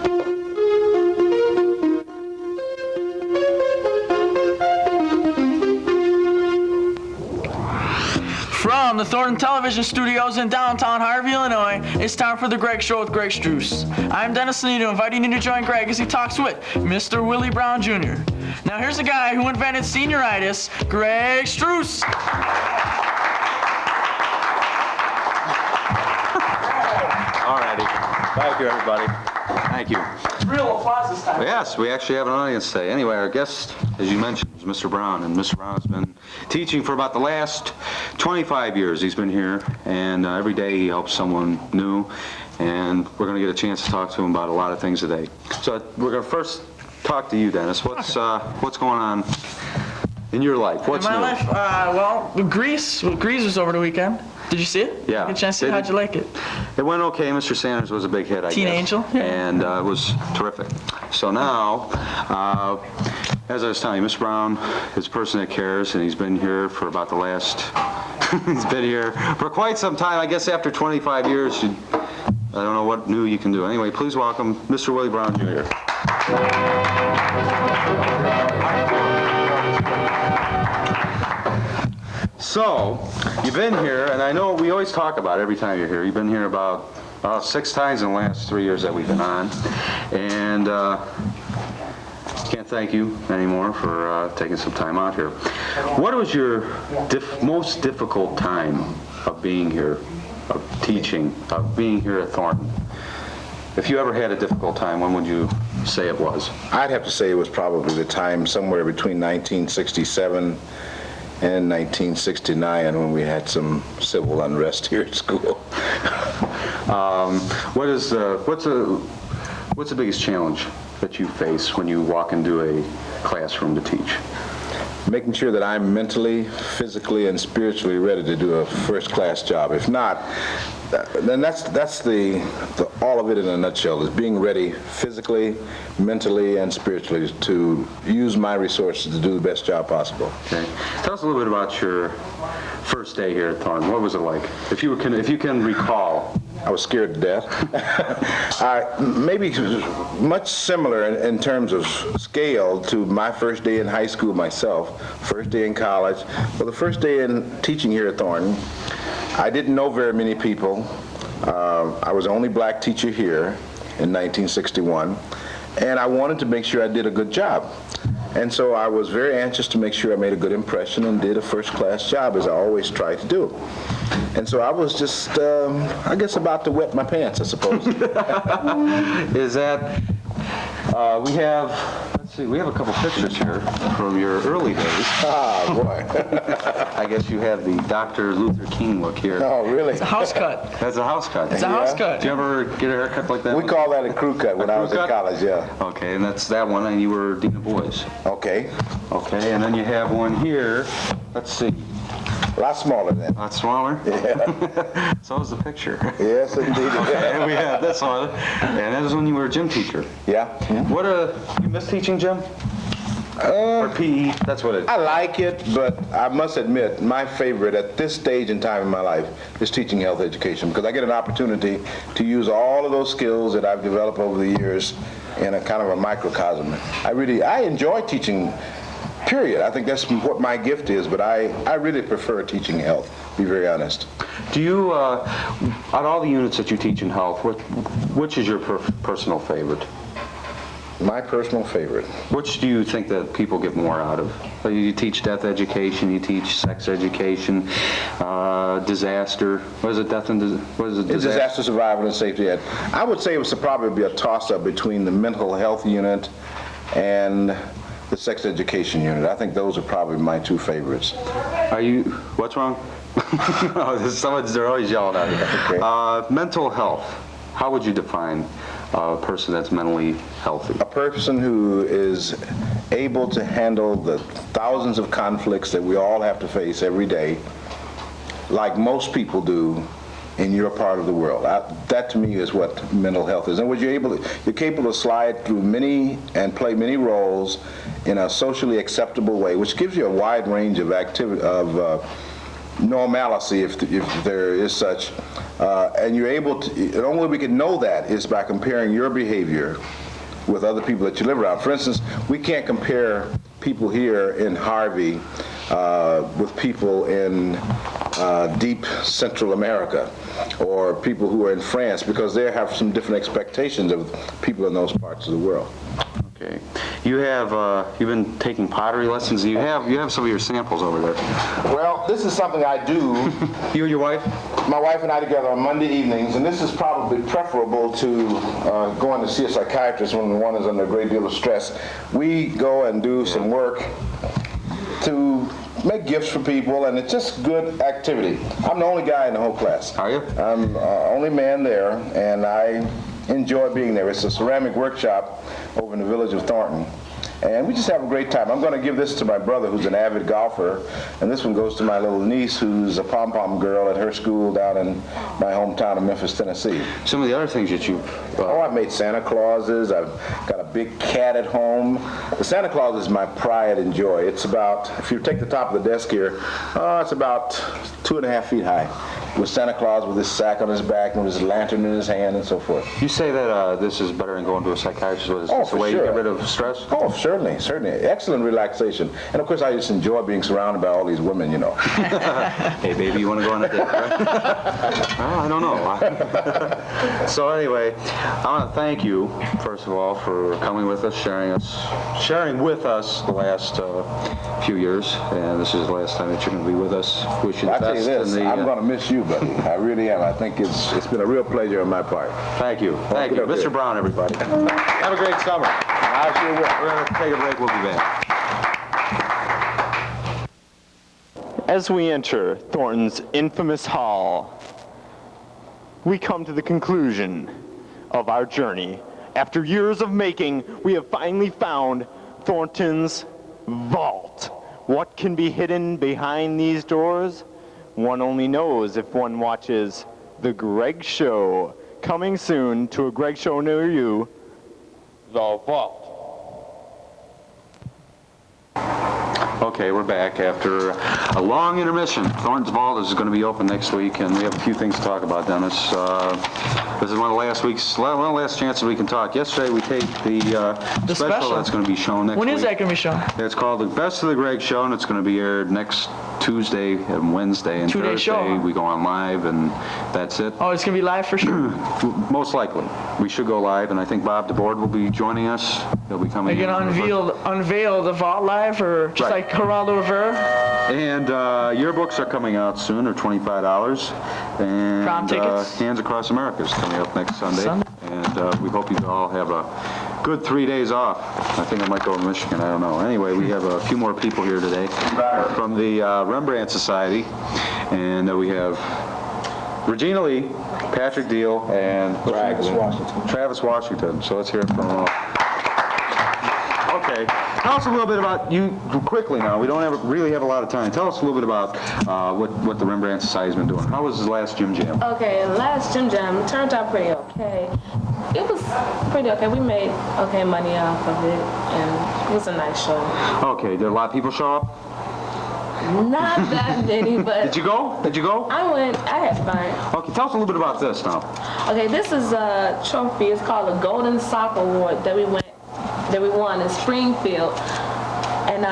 From the Thornton Television Studios in downtown Harvey, Illinois, it's time for The Greg Show with Greg Struess. I'm Dennis Anito, inviting you to join Greg as he talks with Mr. Willie Brown Jr. Now here's the guy who invented senioritis, Greg Struess. All righty. Thank you, everybody. Thank you. Real applause this time. Yes, we actually have an audience today. Anyway, our guest, as you mentioned, is Mr. Brown, and Mr. Brown has been teaching for about the last 25 years. He's been here, and every day he helps someone new, and we're going to get a chance to talk to him about a lot of things today. So we're going to first talk to you, Dennis. What's going on in your life? What's in my new? life, well, Greece was over the weekend. Did you see it? Yeah. Get a chance to see it? How'd you like it? It went okay. Mr. Sanders was a big hit, I Teen guess. Angel? Yeah. And it was terrific. So now, as I was telling you, Mr. Brown is a person that cares, and he's been here for about the last, he's been here for quite some time. I guess after 25 years, I don't know what new you can do. Anyway, please welcome Mr. Willie Brown Jr. So, you've been here, and I know we always talk about it every time you're here. You've been here about 6 times in the last 3 years that we've been on. And can't thank you anymore for taking some time out here. What was your most difficult time of being here, of teaching, of being here at Thornton? If you ever had a difficult time, when would you say it was? I'd have to say it was probably the time somewhere between 1967 and 1969 when we had some civil unrest here at school. What's the biggest challenge that you face when you walk into a classroom to teach? Making sure that I'm mentally, physically, and spiritually ready to do a first-class job. If not, then that's the all of it in a nutshell, is being ready physically, mentally, and spiritually to use my resources to do the best job possible. Okay. Tell us a little bit about your first day here at Thornton. What was it like? If you can recall. I was scared to death. Maybe much similar in terms of scale to my first day in high school myself, first day in college. Well, the first day in teaching here at Thornton, I didn't know very many people. I was the only black teacher here in 1961, and I wanted to make sure I did a good job. And so I was very anxious to make sure I made a good impression and did a first-class job, as I always try to do. And so I was just, I guess, about to wet my pants, I suppose. Is that, we have a couple pictures here from your early days. Ah, boy. I guess you have the Dr. Luther King look here. Oh, really? It's a house cut. That's a house cut. It's a house cut. Did you ever get a haircut like that? We call that a crew cut when I was in college, yeah. Okay, and that's that one, and you were Dean of Boys. Okay. Okay, and then you have one here. Let's see. A lot smaller then. A lot smaller? Yeah. So is the picture. Yes, indeed. And we have this one. And that was when you were a gym teacher. Yeah. What you miss teaching gym? Or PE? That's what it is. I like it, but I must admit, my favorite at this stage in time in my life is teaching health education, because I get an opportunity to use all of those skills that I've developed over the years in a kind of a microcosm. I enjoy teaching, period. I think that's what my gift is, but I really prefer teaching health, to be very honest. Do you, out of all the units that you teach in health, which is your personal favorite? My personal favorite. Which do you think that people get more out of? You teach death education, you teach sex education, disaster. What is it, Disaster survival and safety ed. I would say it would probably be a toss-up between the mental health unit and the sex education unit. I think those are probably my two favorites. What's wrong? They're always yelling at you. Okay. Mental health. How would you define a person that's mentally healthy? A person who is able to handle the thousands of conflicts that we all have to face every day, like most people do in your part of the world. That to me is what mental health is. And when you're capable to slide through many and play many roles in a socially acceptable way, which gives you a wide range of normalcy, if there is such. And you're able to, the only way we can know that is by comparing your behavior with other people that you live around. For instance, we can't compare people here in Harvey with people in deep Central America or people who are in France, because they have some different expectations of people in those parts of the world. Okay. You have you've been taking pottery lessons. You have some of your samples over there. Well, this is something I do. You and your wife? My wife and I together on Monday evenings, and this is probably preferable to going to see a psychiatrist when one is under a great deal of stress. We go and do some work to make gifts for people, and it's just good activity. I'm the only guy in the whole class. Are you? I'm only man there, and I enjoy being there. It's a ceramic workshop over in the village of Thornton. And we just have a great time. I'm going to give this to my brother, who's an avid golfer, and this one goes to my little niece, who's a pom-pom girl at her school down in my hometown of Memphis, Tennessee. Some of the other things that you've... I've made Santa Clauses. I've got a big cat at home. The Santa Claus is my pride and joy. It's about, if you take the top of the desk here, it's about 2.5 feet high, with Santa Claus with his sack on his back and with his lantern in his hand and so forth. You say that this is better than going to a psychiatrist. It's a way to get rid of stress? Oh, certainly. Excellent relaxation. And of course, I just enjoy being surrounded by all these women, you know. Hey, baby, you want to go on a date, right? Well, I don't know. So anyway, I want to thank you, first of all, for coming with us, sharing with us the last few years. And this is the last time that you're going to be with us. Wish you the best. I tell you this, I'm going to miss you, buddy. I really am. I think it's been a real pleasure on my part. Thank you. Thank you. Mr. Brown, everybody. Have a great summer. I sure will. We're going to take a break. We'll be back. As we enter Thornton's infamous hall, we come to the conclusion of our journey. After years of making, we have finally found Thornton's vault. What can be hidden behind these doors? One only knows if one watches The Greg Show. Coming soon to a Greg Show near you, The Vault. Okay, we're back after a long intermission. Thornton's Vault is going to be open next week, and we have a few things to talk about, Dennis. This is one of the last chances we can talk. Yesterday we taped the special that's going to be shown next week. When is that going to be shown? It's called The Best of the Greg Show, and it's going to be aired next Tuesday and Wednesday, and Two-day Thursday show. we go on live, and that's it. Oh, it's going to be live for sure? Most likely. We should go live, and I think Bob DeBoard will be joining us. He'll be coming Are you going to unveil the vault live, or just like Geraldo Rivera? And your books are coming out soon. They're $25. And Prom tickets? Hands Across America is coming up next Sunday. And we hope you all have a good 3 days off. I think I might go to Michigan. I don't know. Anyway, we have a few more people here today from the Rembrandt Society. And we have Regina Lee, Patrick Deal, and Travis Washington. So let's hear it from Okay. Tell us a little bit about you quickly now. We don't really have a lot of time. Tell us a little bit about what the Rembrandt Society's been doing. How was the last Gym Jam? Okay, last Gym Jam turned out pretty okay. It was pretty okay. We made okay money off of it, and it was a nice show. Okay. Did a lot of people show up? Not that many, but... Did you go? I went. I had fun. Okay, tell us a little bit about this now. Okay, this is a trophy. It's called the Golden Sock Award that we won in Springfield. And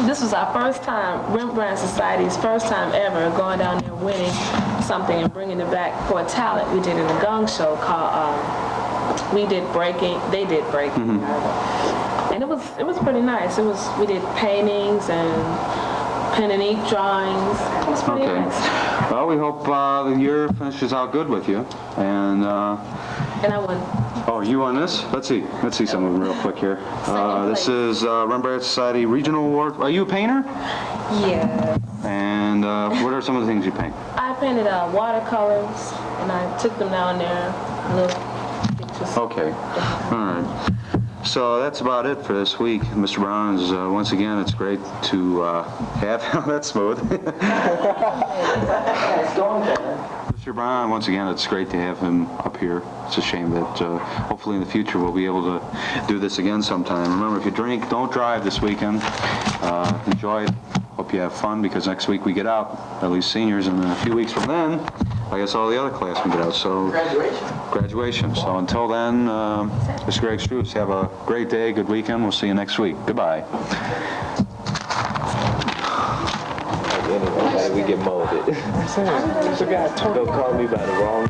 this was our first time, Rembrandt Society's first time ever going down there winning something and bringing it back for a talent. We did in a gong show called, we did breaking, they did breaking. And it was pretty nice. We did paintings and pen and ink drawings. It was pretty nice. Well, we hope the year finishes out good with you. And I won. Oh, you won this? Let's see some of them real quick here. This is Rembrandt Society Regional Award. Are you a painter? Yeah. And what are some of the things you paint? I painted watercolors, and I took them down there, little pictures. Okay. All right. So that's about it for this week. Mr. Brown, once again, it's great to have... That's smooth. Mr. Brown, once again, it's great to have him up here. It's a shame that hopefully in the future we'll be able to do this again sometime. Remember, if you drink, don't drive this weekend. Enjoy it. Hope hope you have fun, because next week we get out, at least seniors, and then a few weeks from then, I guess all the other classmen get out, so... Graduation. So until then, this is Greg Struess. Have a great day, good weekend. We'll see you next week. Goodbye. Anyway, we get molded. Don't call me by the wrong.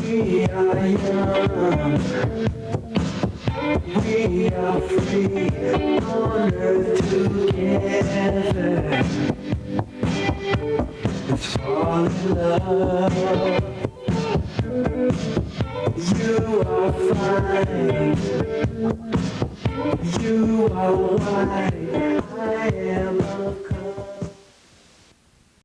We are young, we are free, on earth together. Let's fall in love. You are fine, you are white.